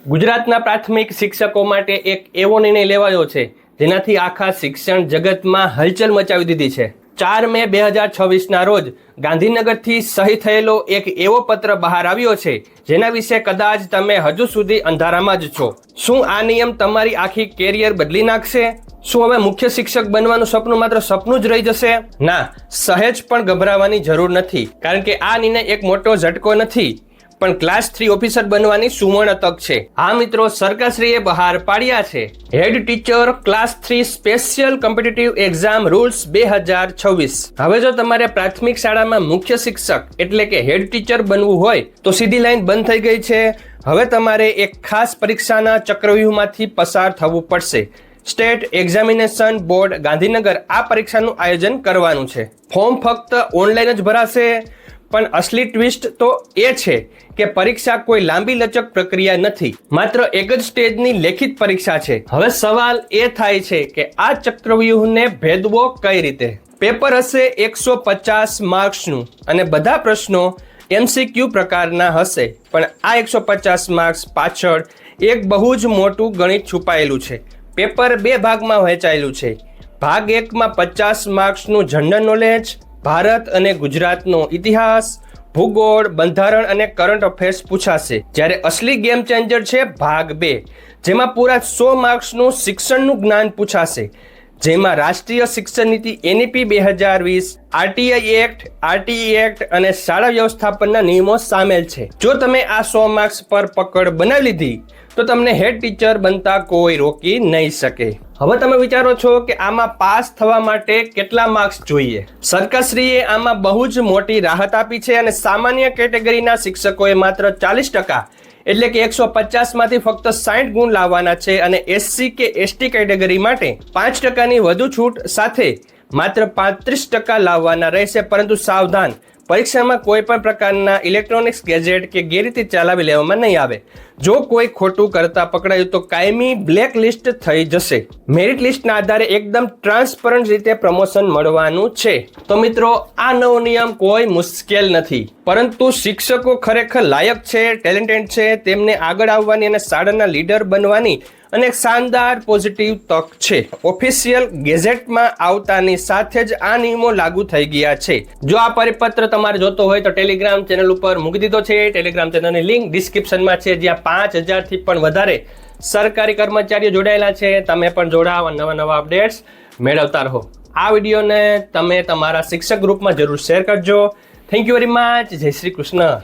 ગુજરાતના પ્રાથમિક શિક્ષકો માટે એક એવો નિર્ણય લેવાયો છે જેનાથી આખા શિક્ષણ જગતમાં હલચલ મચાવી દીધી છે। 4 મે 2026ના રોજ ગાંધીનગરથી સહી થયેલો એક એવો પત્ર બહાર આવ્યો છે જેના વિશે કદાચ તમે હજુ સુધી અંધારામાં જ છો। શું આ નિયમ તમારી આખી કેરિયર બદલી નાખશે? શું હવે મુખ્ય શિક્ષક બનવાનું સપનું માત્ર સપનું જ રહી જશે? ના, સહેજ પણ ગભરાવાની જરૂર નથી, કારણ કે આ નિર્ણય એક મોટો ઝટકો નથી પણ ક્લાસ 3 ઓફિસર બનવાની સુવર્ણ તક છે। આ મિત્રો, સરકારશ્રીએ બહાર પાડ્યા છે head teacher class 3 special competitive exam rules 2026। હવે જો તમારે પ્રાથમિક શાળામાં મુખ્ય શિક્ષક એટલે કે હેડ ટીચર બનવું હોય તો સીધી લાઈન બંધ થઈ ગઈ છે। હવે તમારે એક ખાસ પરીક્ષાના ચક્રવ્યૂહમાંથી પસાર થવું પડશે। સ્ટેટ એક્ઝામિનેશન બોર્ડ ગાંધીનગર આ પરીક્ષાનું આયોજન કરવાનું છે। ફોર્મ ફક્ત ઓનલાઈન જ ભરાશે, પણ અસલી ટ્વિસ્ટ તો એ છે કે પરીક્ષા કોઈ લાંબી લચક પ્રક્રિયા નથી, માત્ર એક જ સ્ટેજની લેખિત પરીક્ષા છે। હવે સવાલ એ થાય છે કે આ ચક્રવ્યૂહને ભેદવો કઈ રીતે? પેપર હશે 150 માર્ક્સનું અને બધા પ્રશ્નો MCQ પ્રકારના હશે, પણ આ 150 માર્ક્સ પાછળ એક બહુ જ મોટું ગણિત છુપાયેલું છે। પેપર 2 ભાગમાં વહેંચાયેલું છે। ભાગ 1માં 50 માર્ક્સનું જનરલ નોલેજ, ભારત અને ગુજરાતનો ઇતિહાસ, ભૂગોળ, બંધારણ અને કરંટ અફેર્સ પૂછાશે, જ્યારે અસલી ગેમ ચેન્જર છે ભાગ 2, જેમાં પૂરા 100 માર્ક્સનું શિક્ષણનું જ્ઞાન પૂછાશે, જેમાં રાષ્ટ્રીય શિક્ષણ નીતિ NEP 2020, RTI act, RTE act અને શાળા વ્યવસ્થાપનના નિયમો સામેલ છે। જો તમે આ 100 માર્ક્સ પર પકડ બનાવી લીધી તો તમને હેડ ટીચર બનતા કોઈ રોકી નહીં શકે। હવે તમે વિચારો છો કે આમાં પાસ થવા માટે કેટલા માર્ક્સ જોઈએ? સરકારશ્રીએ આમાં બહુ જ મોટી રાહત આપી છે અને સામાન્ય કેટેગરીના શિક્ષકોએ માત્ર 40%, એટલે કે 150 માંથી ફક્ત 60 ગુણ લાવવાના છે અને SC કે ST કેટેગરી માટે 5%ની વધુ છૂટ સાથે માત્ર 35% લાવવાના રહેશે। પરંતુ સાવધાન, પરીક્ષામાં કોઈ પણ પ્રકારના ઇલેક્ટ્રોનિક્સ ગેજેટ કે ગેરરીતિ ચલાવી લેવામાં નહીં આવે। જો કોઈ ખોટું કરતા પકડાયું તો કાયમી બ્લેક લિસ્ટ થઈ જશે। મેરિટ લિસ્ટના આધારે એકદમ ટ્રાન્સપરન્ટ રીતે પ્રમોશન મળવાનું છે। તો મિત્રો, આ નવો નિયમ કોઈ મુશ્કેલ નથી, પરંતુ શિક્ષકો ખરેખર લાયક છે, ટેલેન્ટેડ છે, તેમને આગળ આવવાની અને શાળાના લીડર બનવાની અને એક શાનદાર પોઝિટિવ તક છે। ઓફિશિયલ ગેઝેટમાં આવતાની સાથે જ આ નિયમો લાગુ થઈ ગયા છે। જો આ પરિપત્ર તમારે જોતો હોય તો ટેલિગ્રામ ચેનલ ઉપર મૂકી દીધો છે। ટેલિગ્રામ ચેનલની લિંક ડિસ્ક્રિપ્શનમાં છે, જ્યાં 5000 થી પણ વધારે સરકારી કર્મચારીઓ જોડાયેલા છે। તમે પણ જોડાઓ, નવા અપડેટ્સ મેળવતા રહો। આ વિડીયોને તમે તમારા શિક્ષક ગ્રુપમાં જરૂર શેર કરજો। Thank you very much. જય શ્રી કૃષ્ણ।